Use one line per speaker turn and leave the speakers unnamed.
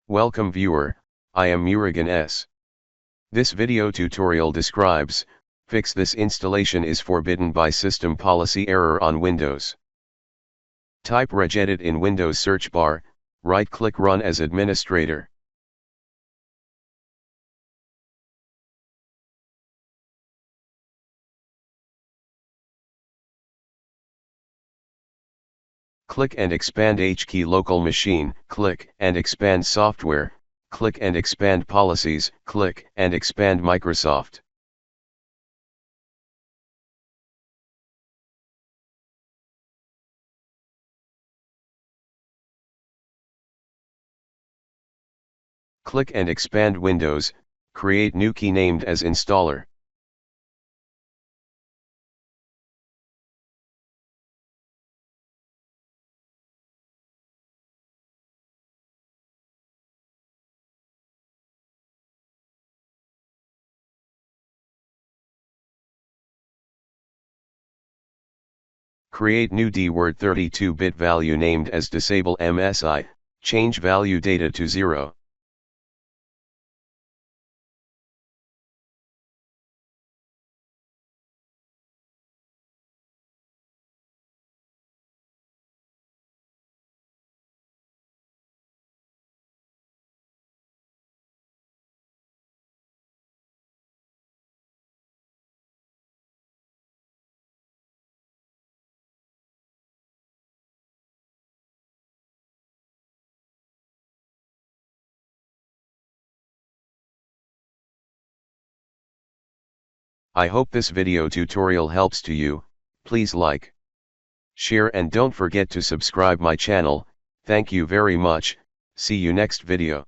Welcome viewer, I am Murugan S. This video tutorial describes, fix this installation is forbidden by system policy error on Windows. Type regedit in Windows search bar, right-click Run as administrator. Click and expand HKey local machine, click and expand software, click and expand policies, click and expand Microsoft. Click and expand Windows, create new key named as installer. Create new DWord 32-bit value named as disable MSI, change value data to 0. I hope this video tutorial helps to you. Please like, share and don't forget to subscribe my channel. Thank you very much. See you next video.